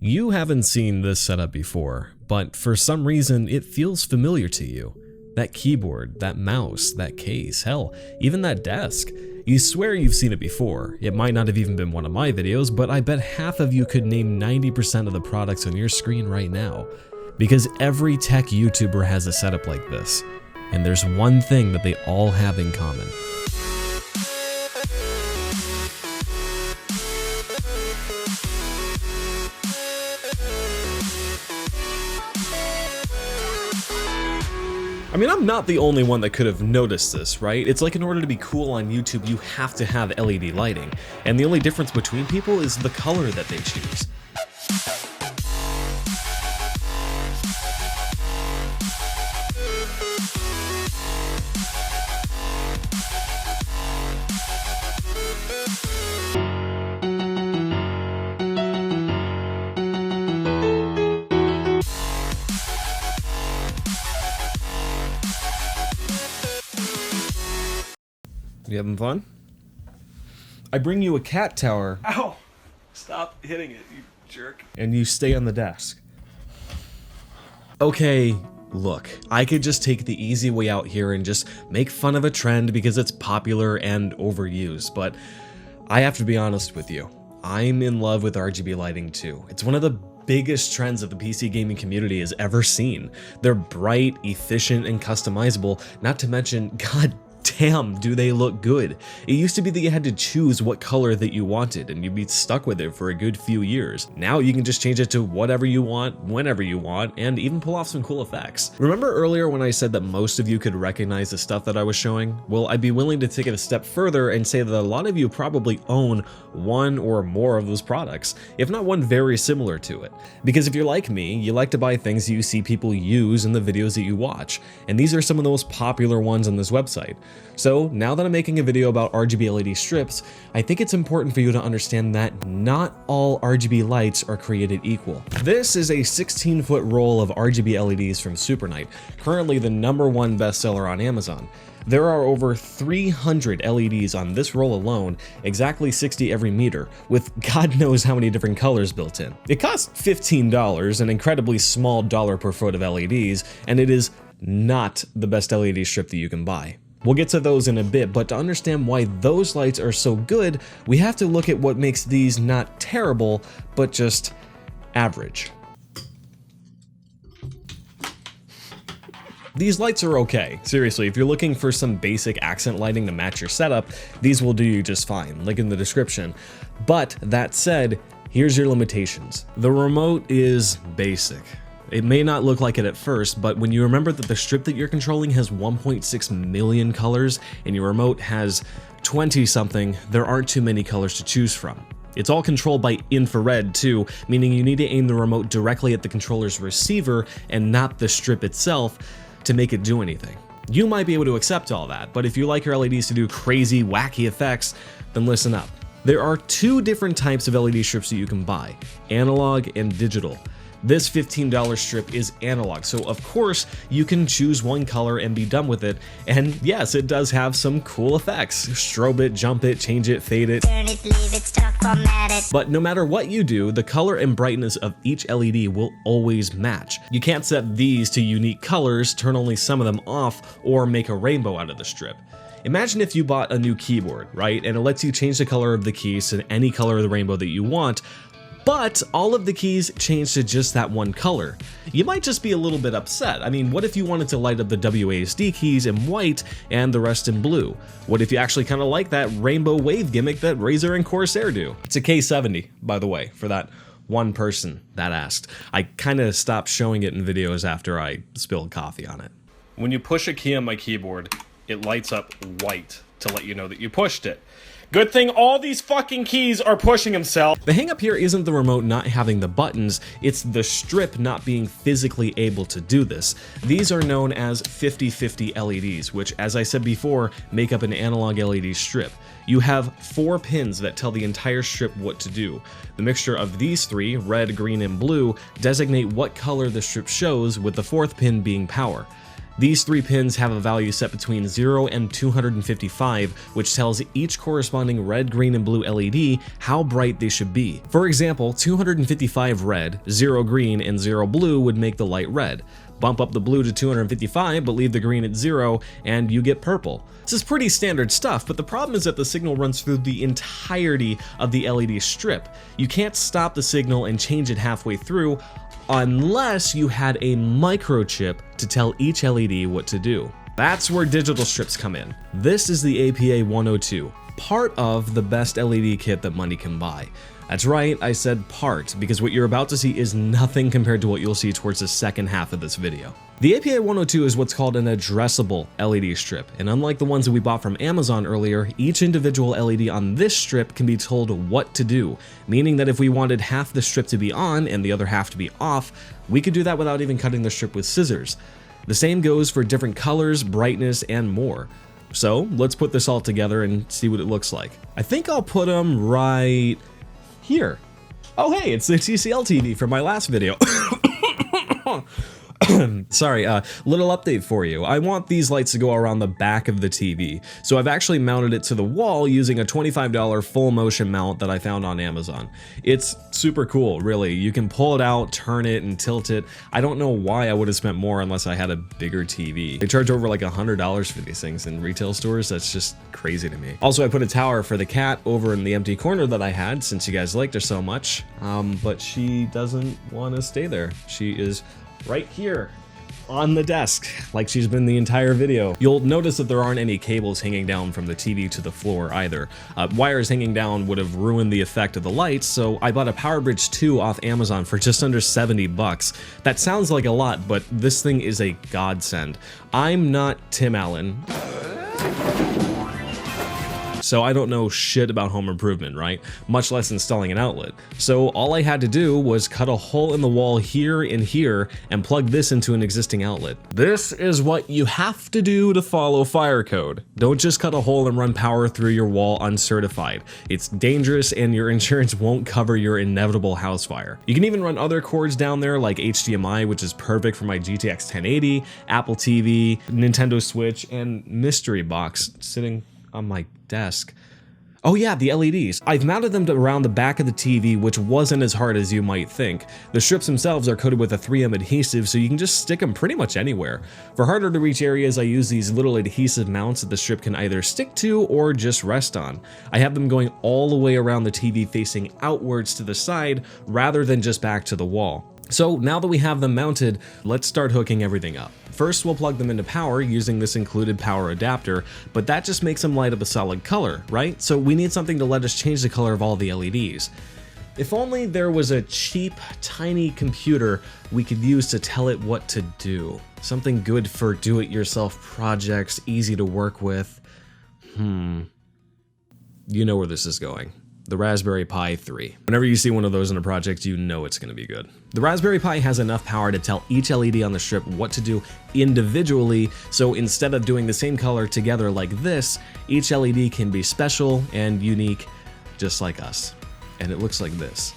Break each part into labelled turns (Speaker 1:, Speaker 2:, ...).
Speaker 1: You haven't seen this setup before, but for some reason it feels familiar to you. That keyboard, that mouse, that case, hell, even that desk. You swear you've seen it before. It might not have even been one of my videos, but I bet half of you could name 90% of the products on your screen right now. Because every tech YouTuber has a setup like this, and there's one thing that they all have in common. I mean, I'm not the only one that could have noticed this, right? It's like in order to be cool on YouTube, you have to have LED lighting, and the only difference between people is the color that they choose. You having fun? I bring you a cat tower.
Speaker 2: Ow! Stop hitting it, you jerk.
Speaker 1: And you stay on the desk. Okay, look, I could just take the easy way out here and just make fun of a trend because it's popular and overused, but I have to be honest with you. I'm in love with RGB lighting too. It's one of the biggest trends that the PC gaming community has ever seen. They're bright, efficient, and customizable, not to mention, god damn, do they look good. It used to be that you had to choose what color that you wanted and you'd be stuck with it for a good few years. Now you can just change it to whatever you want, whenever you want, and even pull off some cool effects. Remember earlier when I said that most of you could recognize the stuff that I was showing? Well, I'd be willing to take it a step further and say that a lot of you probably own one or more of those products, if not one very similar to it. Because if you're like me, you like to buy things you see people use in the videos that you watch, and these are some of the most popular ones on this website. So now that I'm making a video about RGB LED strips, I think it's important for you to understand that not all RGB lights are created equal. This is a 16-foot roll of RGB LEDs from Supernight, currently the #1 bestseller on Amazon. There are over 300 LEDs on this roll alone, exactly 60 every meter, with God knows how many different colors built in. It costs $15, an incredibly small dollar per foot of LEDs, and it is not the best LED strip that you can buy. We'll get to those in a bit, but to understand why those lights are so good, we have to look at what makes these not terrible, but just average. These lights are okay. Seriously, if you're looking for some basic accent lighting to match your setup, these will do you just fine, link in the description. But that said, here's your limitations. The remote is basic. It may not look like it at first, but when you remember that the strip that you're controlling has 1.6 million colors and your remote has 20-something, there aren't too many colors to choose from. It's all controlled by infrared too, meaning you need to aim the remote directly at the controller's receiver and not the strip itself to make it do anything. You might be able to accept all that, but if you like your LEDs to do crazy, wacky effects, then listen up. There are two different types of LED strips that you can buy, analog and digital. This $15 strip is analog, so of course you can choose one color and be done with it, and yes, it does have some cool effects. Strobe it, jump it, change it, fade it. Turn it, leave it, stuck, format it. But no matter what you do, the color and brightness of each LED will always match. You can't set these to unique colors, turn only some of them off, or make a rainbow out of the strip. Imagine if you bought a new keyboard, right, and it lets you change the color of the keys to any color of the rainbow that you want, but all of the keys change to just that one color. You might just be a little bit upset. I mean, what if you wanted to light up the WASD keys in white and the rest in blue? What if you actually kind of like that rainbow wave gimmick that Razer and Corsair do? It's a K70, by the way, for that one person that asked. I kind of stopped showing it in videos after I spilled coffee on it.
Speaker 2: When you push a key on my keyboard, it lights up white to let you know that you pushed it. Good thing all these fucking keys are pushing themselves.
Speaker 1: The hang up here isn't the remote not having the buttons, it's the strip not being physically able to do this. These are known as 50/50 LEDs, which, as I said before, make up an analog LED strip. You have 4 pins that tell the entire strip what to do. The mixture of these 3, red, green, and blue, designate what color the strip shows, with the 4th pin being power. These 3 pins have a value set between 0 and 255, which tells each corresponding red, green, and blue LED how bright they should be. For example, 255 red, 0 green, and 0 blue would make the light red. Bump up the blue to 255, but leave the green at 0, and you get purple. This is pretty standard stuff, but the problem is that the signal runs through the entirety of the LED strip. You can't stop the signal and change it halfway through, unless you had a microchip to tell each LED what to do. That's where digital strips come in. This is the APA 102, part of the best LED kit that money can buy. That's right, I said part, because what you're about to see is nothing compared to what you'll see towards the second half of this video. The APA 102 is what's called an addressable LED strip, and unlike the ones that we bought from Amazon earlier, each individual LED on this strip can be told what to do, meaning that if we wanted half the strip to be on and the other half to be off, we could do that without even cutting the strip with scissors. The same goes for different colors, brightness, and more. So let's put this all together and see what it looks like. I think I'll put them right here. Oh hey, it's the TCL TV from my last video. Sorry, little update for you. I want these lights to go around the back of the TV, so I've actually mounted it to the wall using a $25 full motion mount that I found on Amazon. It's super cool, really. You can pull it out, turn it, and tilt it. I don't know why I would have spent more unless I had a bigger TV. They charge over like $100 for these things in retail stores. That's just crazy to me. Also, I put a tower for the cat over in the empty corner that I had since you guys liked her so much, but she doesn't want to stay there. She is right here on the desk, like she's been the entire video. You'll notice that there aren't any cables hanging down from the TV to the floor either. Wires hanging down would have ruined the effect of the lights, so I bought a PowerBridge 2 off Amazon for just under 70 bucks. That sounds like a lot, but this thing is a godsend. I'm not Tim Allen, so I don't know shit about home improvement, right? Much less installing an outlet. So all I had to do was cut a hole in the wall here and here and plug this into an existing outlet. This is what you have to do to follow fire code. Don't just cut a hole and run power through your wall uncertified. It's dangerous and your insurance won't cover your inevitable house fire. You can even run other cords down there like HDMI, which is perfect for my GTX 1080, Apple TV, Nintendo Switch, and mystery box sitting on my desk. Oh yeah, the LEDs. I've mounted them around the back of the TV, which wasn't as hard as you might think. The strips themselves are coated with a 3M adhesive, so you can just stick them pretty much anywhere. For harder to reach areas, I use these little adhesive mounts that the strip can either stick to or just rest on. I have them going all the way around the TV facing outwards to the side, rather than just back to the wall. So now that we have them mounted, let's start hooking everything up. First, we'll plug them into power using this included power adapter, but that just makes them light up a solid color, right? So we need something to let us change the color of all the LEDs. If only there was a cheap, tiny computer we could use to tell it what to do. Something good for do-it-yourself projects, easy to work with. You know where this is going. The Raspberry Pi 3. Whenever you see one of those in a project, you know it's going to be good. The Raspberry Pi has enough power to tell each LED on the strip what to do individually, so instead of doing the same color together like this, each LED can be special and unique, just like us. And it looks like this.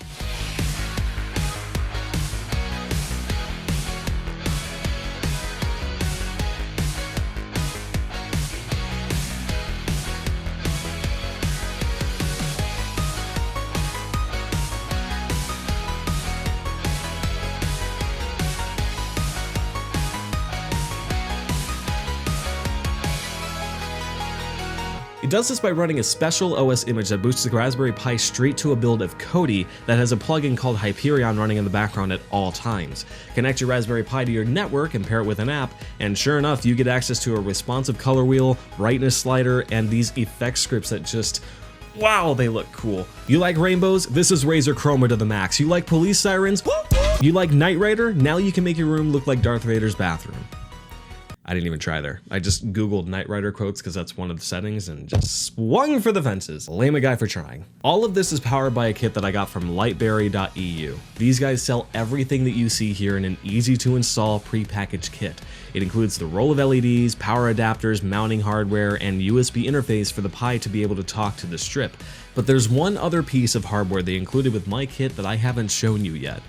Speaker 1: It does this by running a special OS image that boosts the Raspberry Pi straight to a build of Kodi that has a plugin called Hyperion running in the background at all times. Connect your Raspberry Pi to your network and pair it with an app, and sure enough, you get access to a responsive color wheel, brightness slider, and these effect scripts that just, wow, they look cool. You like rainbows? This is Razer Chroma to the max. You like police sirens? You like Knight Rider? Now you can make your room look like Darth Vader's bathroom. I didn't even try there. I just Googled Knight Rider quotes because that's one of the settings and just swung for the fences. Lame a guy for trying. All of this is powered by a kit that I got from lightberry.eu. These guys sell everything that you see here in an easy to install prepackaged kit. It includes the roll of LEDs, power adapters, mounting hardware, and USB interface for the Pi to be able to talk to the strip. But there's one other piece of hardware they included with my kit that I haven't shown you yet.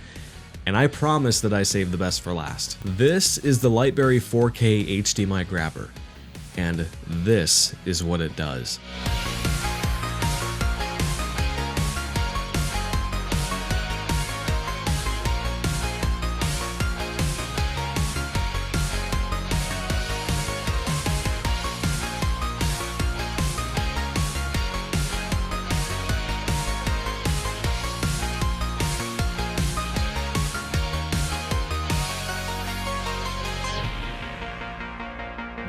Speaker 1: And I promise that I saved the best for last. This is the Lightberry 4K HDMI grabber, and this is what it does.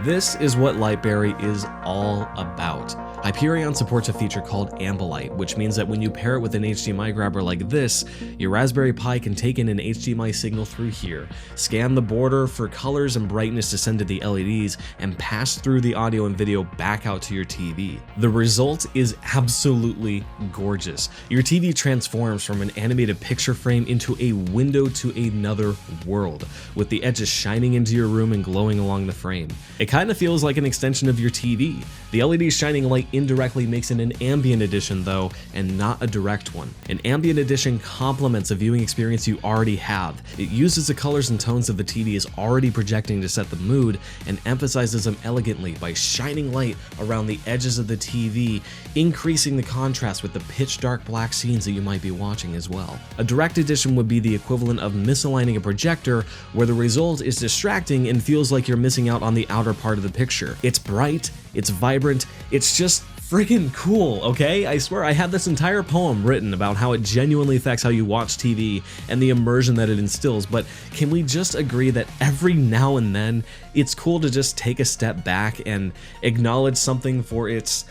Speaker 1: This is what Lightberry is all about. Hyperion supports a feature called Ambilight, which means that when you pair it with an HDMI grabber like this, your Raspberry Pi can take in an HDMI signal through here, scan the border for colors and brightness to send to the LEDs, and pass through the audio and video back out to your TV. The result is absolutely gorgeous. Your TV transforms from an animated picture frame into a window to another world, with the edges shining into your room and glowing along the frame. It kind of feels like an extension of your TV. The LED shining light indirectly makes it an ambient edition though, and not a direct one. An ambient edition complements a viewing experience you already have. It uses the colors and tones of the TV is already projecting to set the mood, and emphasizes them elegantly by shining light around the edges of the TV, increasing the contrast with the pitch dark black scenes that you might be watching as well. A direct edition would be the equivalent of misaligning a projector, where the result is distracting and feels like you're missing out on the outer part of the picture. It's bright, it's vibrant, it's just freaking cool, okay? I swear I had this entire poem written about how it genuinely affects how you watch TV and the immersion that it instills, but can we just agree that every now and then it's cool to just take a step back and acknowledge something for its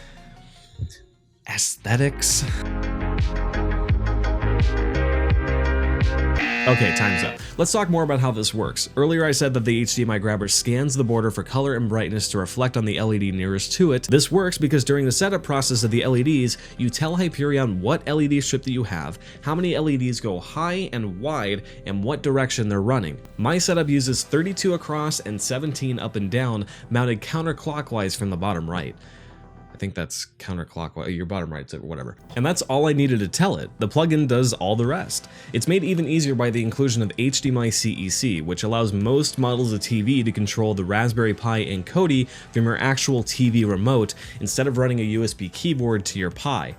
Speaker 1: aesthetics? Okay, time's up. Let's talk more about how this works. Earlier I said that the HDMI grabber scans the border for color and brightness to reflect on the LED nearest to it. This works because during the setup process of the LEDs, you tell Hyperion what LED strip that you have, how many LEDs go high and wide, and what direction they're running. My setup uses 32 across and 17 up and down, mounted counterclockwise from the bottom right. I think that's counterclockwise, your bottom right, or whatever. And that's all I needed to tell it. The plugin does all the rest. It's made even easier by the inclusion of HDMI Cec, which allows most models of TV to control the Raspberry Pi encoding from your actual TV remote instead of running a USB keyboard to your Pi.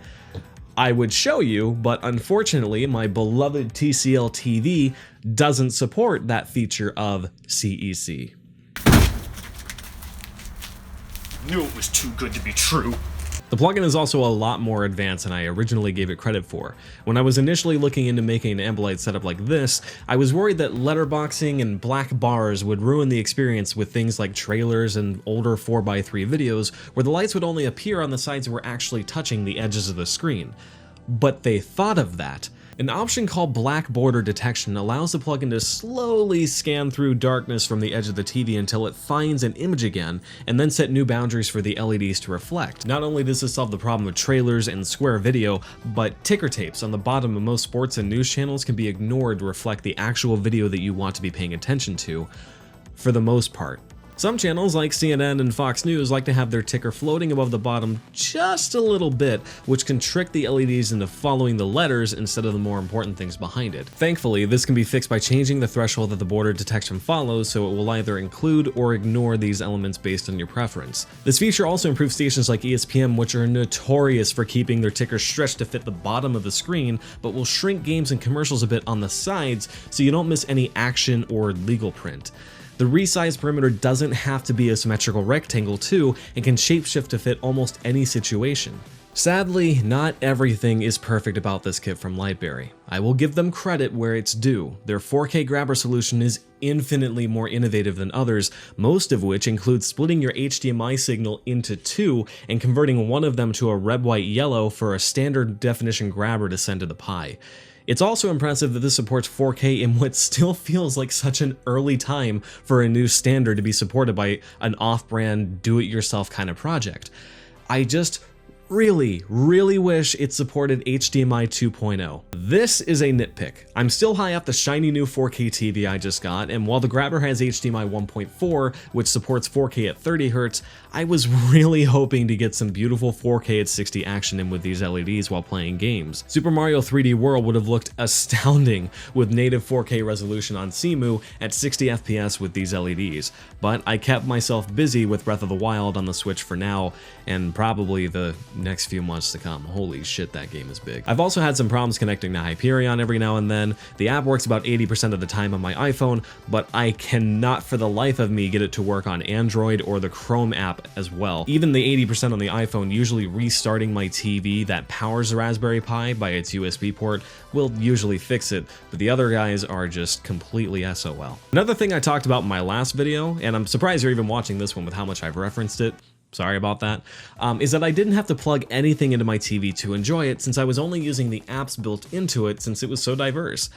Speaker 1: I would show you, but unfortunately my beloved TCL TV doesn't support that feature of CEC.
Speaker 2: Knew it was too good to be true.
Speaker 1: The plugin is also a lot more advanced than I originally gave it credit for. When I was initially looking into making an Ambilight setup like this, I was worried that letterboxing and black bars would ruin the experience with things like trailers and older 4x3 videos where the lights would only appear on the sides that were actually touching the edges of the screen. But they thought of that. An option called black border detection allows the plugin to slowly scan through darkness from the edge of the TV until it finds an image again, and then set new boundaries for the LEDs to reflect. Not only does this solve the problem of trailers and square video, but ticker tapes on the bottom of most sports and news channels can be ignored to reflect the actual video that you want to be paying attention to, for the most part. Some channels like CNN and Fox News like to have their ticker floating above the bottom just a little bit, which can trick the LEDs into following the letters instead of the more important things behind it. Thankfully, this can be fixed by changing the threshold that the border detection follows, so it will either include or ignore these elements based on your preference. This feature also improves stations like ESPN, which are notorious for keeping their tickers stretched to fit the bottom of the screen, but will shrink games and commercials a bit on the sides so you don't miss any action or legal print. The resized perimeter doesn't have to be a symmetrical rectangle too, and can shapeshift to fit almost any situation. Sadly, not everything is perfect about this kit from Lightberry. I will give them credit where it's due. Their 4K grabber solution is infinitely more innovative than others, most of which include splitting your HDMI signal into two and converting one of them to a red, white, yellow for a standard definition grabber to send to the Pi. It's also impressive that this supports 4K in what still feels like such an early time for a new standard to be supported by an off-brand, do-it-yourself kind of project. I just really wish it supported HDMI 2.0. This is a nitpick. I'm still high off the shiny new 4K TV I just got, and while the grabber has HDMI 1.4, which supports 4K at 30 Hz, I was really hoping to get some beautiful 4K at 60 action in with these LEDs while playing games. Super Mario 3D World would have looked astounding with native 4K resolution on CMU at 60 FPS with these LEDs, but I kept myself busy with Breath of the Wild on the Switch for now, and probably the next few months to come. Holy shit, that game is big. I've also had some problems connecting to Hyperion every now and then. The app works about 80% of the time on my iPhone, but I cannot for the life of me get it to work on Android or the Chrome app as well. Even the 80% on the iPhone, usually restarting my TV that powers the Raspberry Pi by its USB port will usually fix it, but the other guys are just completely SOL. Another thing I talked about in my last video, and I'm surprised you're even watching this one with how much I've referenced it, sorry about that, is that I didn't have to plug anything into my TV to enjoy it since I was only using the apps built into it since it was so diverse.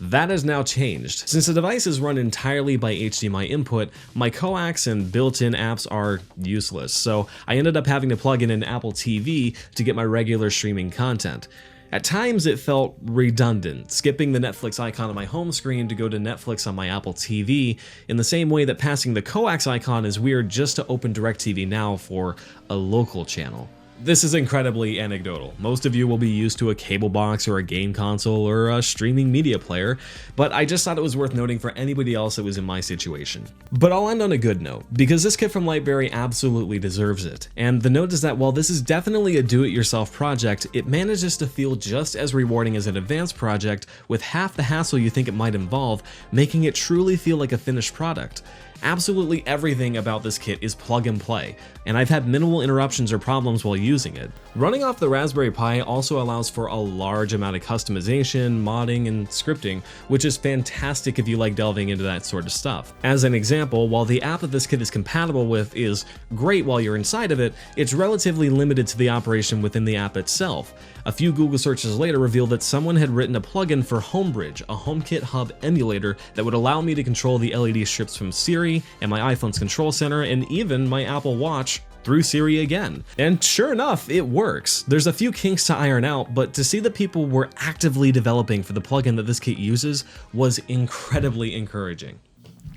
Speaker 1: That has now changed. Since the device is run entirely by HDMI input, my coax and built-in apps are useless, so I ended up having to plug in an Apple TV to get my regular streaming content. At times it felt redundant, skipping the Netflix icon on my home screen to go to Netflix on my Apple TV, in the same way that passing the coax icon is weird just to open DirecTV Now for a local channel. This is incredibly anecdotal. Most of you will be used to a cable box or a game console or a streaming media player, but I just thought it was worth noting for anybody else that was in my situation. But I'll end on a good note, because this kit from Lightberry absolutely deserves it. And the note is that while this is definitely a do-it-yourself project, it manages to feel just as rewarding as an advanced project with half the hassle you think it might involve, making it truly feel like a finished product. Absolutely everything about this kit is plug and play, and I've had minimal interruptions or problems while using it. Running off the Raspberry Pi also allows for a large amount of customization, modding, and scripting, which is fantastic if you like delving into that sort of stuff. As an example, while the app that this kit is compatible with is great while you're inside of it, it's relatively limited to the operation within the app itself. A few Google searches later revealed that someone had written a plugin for Homebridge, a HomeKit hub emulator that would allow me to control the LED strips from Siri and my iPhone's control center and even my Apple Watch through Siri again. And sure enough, it works. There's a few kinks to iron out, but to see that people were actively developing for the plugin that this kit uses was incredibly encouraging.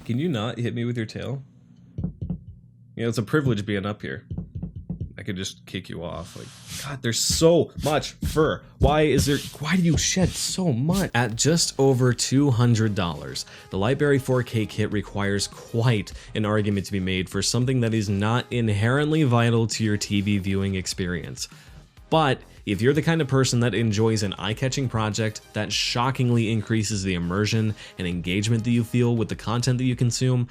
Speaker 1: Can you not hit me with your tail? You know, it's a privilege being up here. I could just kick you off. Like, God, there's so much fur. Why do you shed so much? At just over $200, the Lightberry 4K kit requires quite an argument to be made for something that is not inherently vital to your TV viewing experience. But if you're the kind of person that enjoys an eye-catching project that shockingly increases the immersion and engagement that you feel with the content that you consume,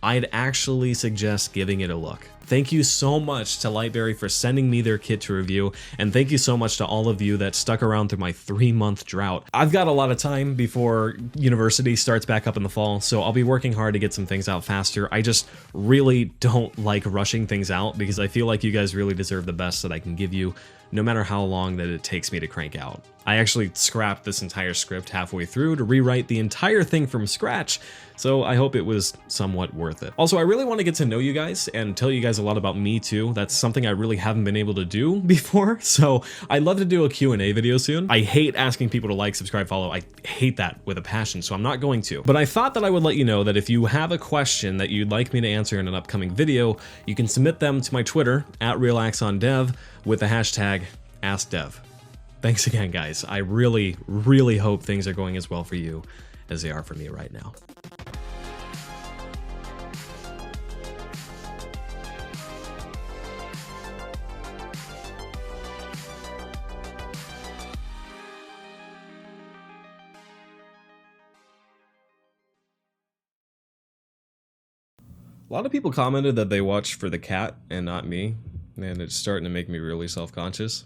Speaker 1: I'd actually suggest giving it a look. Thank you so much to Lightberry for sending me their kit to review, and thank you so much to all of you that stuck around through my 3-month drought. I've got a lot of time before university starts back up in the fall, so I'll be working hard to get some things out faster. I just really don't like rushing things out because I feel like you guys really deserve the best that I can give you, no matter how long that it takes me to crank out. I actually scrapped this entire script halfway through to rewrite the entire thing from scratch, so I hope it was somewhat worth it. Also, I really want to get to know you guys and tell you guys a lot about me too. That's something I really haven't been able to do before, so I'd love to do a Q&A video soon. I hate asking people to like, subscribe, follow. I hate that with a passion, so I'm not going to. But I thought that I would let you know that if you have a question that you'd like me to answer in an upcoming video, you can submit them to my Twitter, @RealAxonDev, with the hashtag AskDev. Thanks again, guys. I really, really hope things are going as well for you as they are for me right now. A lot of people commented that they watched for the cat and not me, and it's starting to make me really self-conscious.